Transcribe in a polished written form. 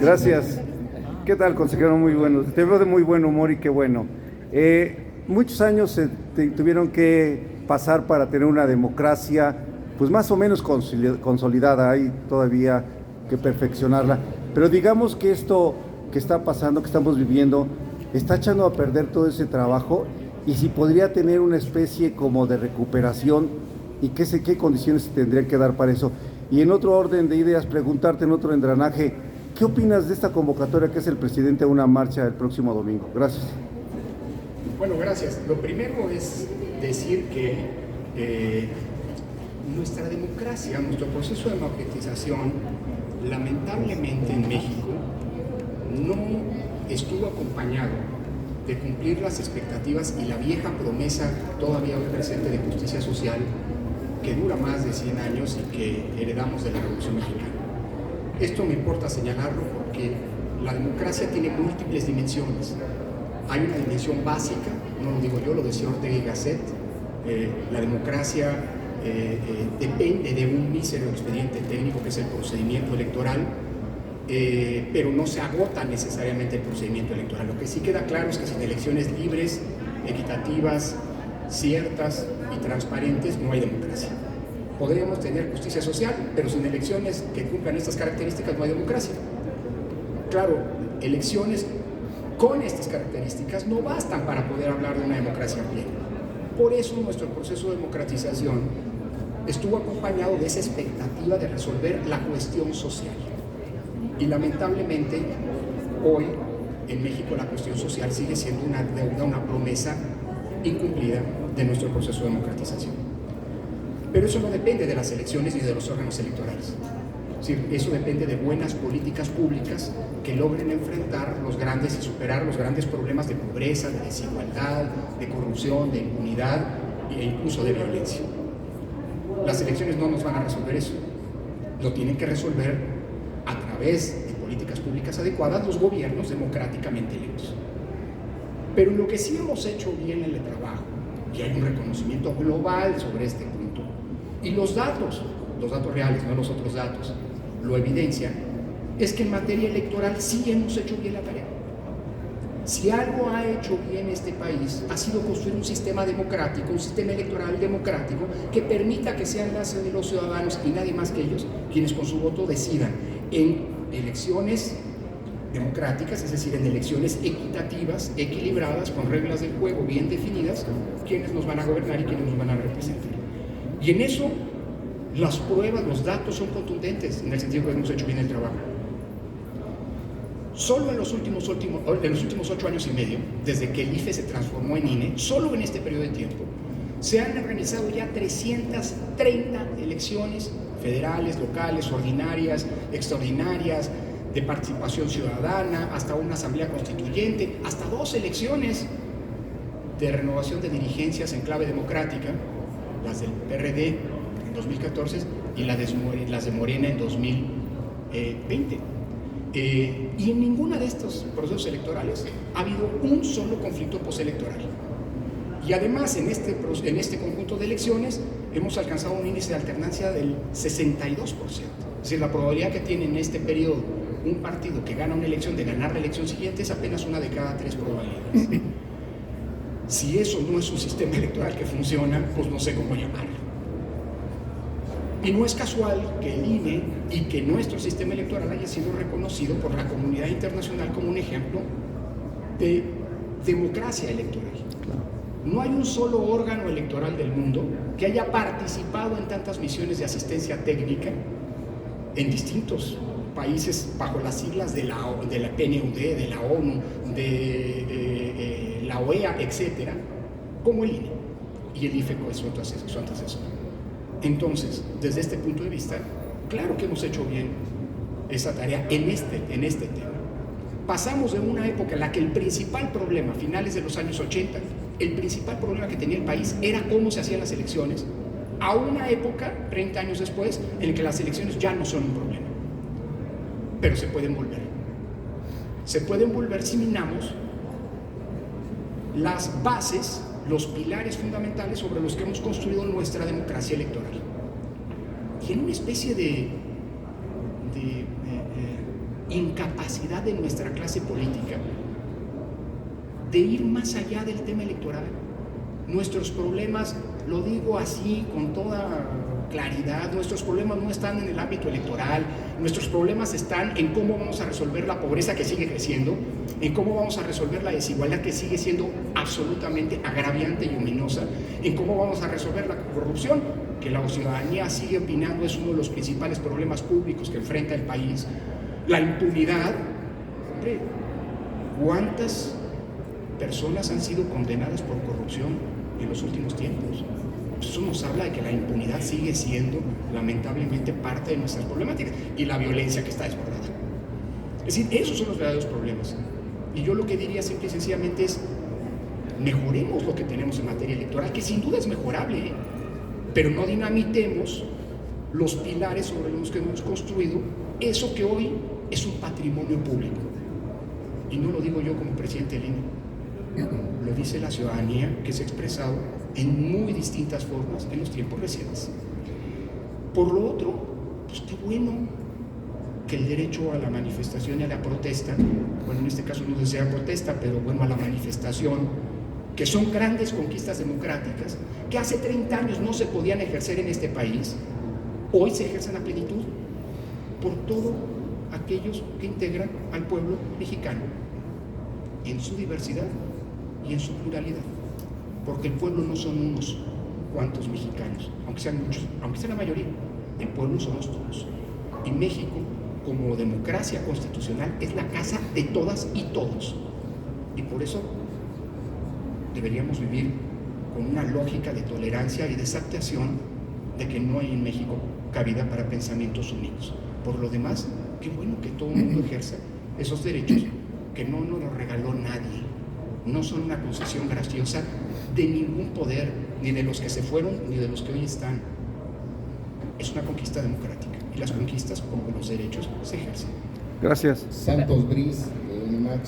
Gracias. ¿Qué tal, consejero? Muy bueno. Te veo de muy buen humor y qué bueno. Muchos años se tuvieron que pasar para tener una democracia, pues más o menos consolidada. Hay todavía que perfeccionarla. Pero digamos que esto que está pasando, que estamos viviendo, está echando a perder todo ese trabajo, y si podría tener una especie como de recuperación, y qué condiciones se tendrían que dar para eso. Y en otro orden de ideas, preguntarte en otro engranaje, ¿qué opinas de esta convocatoria que es el presidente a una marcha el próximo domingo? Gracias. Bueno, gracias. Lo primero es decir que nuestra democracia, nuestro proceso de democratización, lamentablemente en México, no estuvo acompañado de cumplir las expectativas y la vieja promesa todavía hoy presente de justicia social, que dura más de 100 años y que heredamos de la Revolución Mexicana. Esto me importa señalarlo porque la democracia tiene múltiples dimensiones. Hay una dimensión básica, no lo digo yo, lo decía Ortega y Gasset, la democracia depende de un mísero expediente técnico que es el procedimiento electoral, pero no se agota necesariamente el procedimiento electoral. Lo que sí queda claro es que sin elecciones libres, equitativas, ciertas y transparentes no hay democracia. Podríamos tener justicia social, pero sin elecciones que cumplan estas características no hay democracia. Claro, elecciones con estas características no bastan para poder hablar de una democracia plena. Por eso nuestro proceso de democratización estuvo acompañado de esa expectativa de resolver la cuestión social. Y lamentablemente, hoy en México la cuestión social sigue siendo una deuda, una promesa incumplida de nuestro proceso de democratización. Pero eso no depende de las elecciones ni de los órganos electorales. Es decir, eso depende de buenas políticas públicas que logren enfrentar los grandes y superar los grandes problemas de pobreza, de desigualdad, de corrupción, de impunidad e incluso de violencia. Las elecciones no nos van a resolver eso. Lo tienen que resolver a través de políticas públicas adecuadas los gobiernos democráticamente electos. Pero en lo que sí hemos hecho bien en el trabajo, y hay un reconocimiento global sobre este punto, y los datos reales, no los otros datos, lo evidencian, es que en materia electoral sí hemos hecho bien la tarea. Si algo ha hecho bien este país, ha sido construir un sistema democrático, un sistema electoral democrático que permita que sean los ciudadanos y nadie más que ellos quienes con su voto decidan en elecciones democráticas, es decir, en elecciones equitativas, equilibradas, con reglas del juego bien definidas, quiénes nos van a gobernar y quiénes nos van a representar. Y en eso las pruebas, los datos son contundentes en el sentido que hemos hecho bien el trabajo. Solo en los últimos 8 años y medio, desde que el IFE se transformó en INE, solo en este periodo de tiempo, se han organizado ya 330 elecciones federales, locales, ordinarias, extraordinarias, de participación ciudadana, hasta una asamblea constituyente, hasta 2 elecciones de renovación de dirigencias en clave democrática, las del PRD en 2014 y las de Morena en 2020. Y en ninguna de estos procesos electorales ha habido un solo conflicto postelectoral. Y además en este conjunto de elecciones hemos alcanzado un índice de alternancia del 62%. Es decir, la probabilidad que tiene en este periodo un partido que gana una elección de ganar la elección siguiente es apenas una de cada 3 probabilidades. Si eso no es un sistema electoral que funciona, pues no sé cómo llamarlo. Y no es casual que el INE y que nuestro sistema electoral haya sido reconocido por la comunidad internacional como un ejemplo de democracia electoral. No hay un solo órgano electoral del mundo que haya participado en tantas misiones de asistencia técnica en distintos países bajo las siglas de la PNUD, de la ONU, de la OEA, etcétera, como el INE y el IFE es su antecesor. Entonces, desde este punto de vista, claro que hemos hecho bien esa tarea en este tema. Pasamos de una época en la que el principal problema, finales de los años 80, el principal problema que tenía el país era cómo se hacían las elecciones, a una época, 30 años después, en la que las elecciones ya no son un problema. Pero se pueden volver. Se pueden volver si minamos las bases, los pilares fundamentales sobre los que hemos construido nuestra democracia electoral. Y en una especie de incapacidad de nuestra clase política de ir más allá del tema electoral. Nuestros problemas, lo digo así con toda claridad, nuestros problemas no están en el ámbito electoral, nuestros problemas están en cómo vamos a resolver la pobreza que sigue creciendo, en cómo vamos a resolver la desigualdad que sigue siendo absolutamente agraviante y ominosa, en cómo vamos a resolver la corrupción, que la ciudadanía sigue opinando es uno de los principales problemas públicos que enfrenta el país, la impunidad. Hombre, ¿cuántas personas han sido condenadas por corrupción en los últimos tiempos? Eso nos habla de que la impunidad sigue siendo lamentablemente parte de nuestras problemáticas y la violencia que está desbordada. Es decir, esos son los verdaderos problemas. Y yo lo que diría simple y sencillamente es: mejoremos lo que tenemos en materia electoral, que sin duda es mejorable, pero no dinamitemos los pilares sobre los que hemos construido eso que hoy es un patrimonio público. Y no lo digo yo como presidente del INE, lo dice la ciudadanía, que se ha expresado en muy distintas formas en los tiempos recientes. Por lo otro, pues qué bueno que el derecho a la manifestación y a la protesta, bueno, en este caso no desea protesta, pero bueno, a la manifestación, que son grandes conquistas democráticas, que hace 30 años no se podían ejercer en este país, hoy se ejercen a plenitud por todos aquellos que integran al pueblo mexicano en su diversidad y en su pluralidad, porque el pueblo no son unos cuantos mexicanos, aunque sean muchos, aunque sea la mayoría, el pueblo somos todos. Y México, como democracia constitucional, es la casa de todas y todos, y por eso deberíamos vivir con una lógica de tolerancia y de aceptación de que no hay en México cabida para pensamientos únicos. Por lo demás, qué bueno que todo el mundo ejerza esos derechos que no nos los regaló nadie, no son una concesión graciosa de ningún poder, ni de los que se fueron, ni de los que hoy están. Es una conquista democrática, y las conquistas, como los derechos, se ejercen. Gracias. Santos Briz, Max.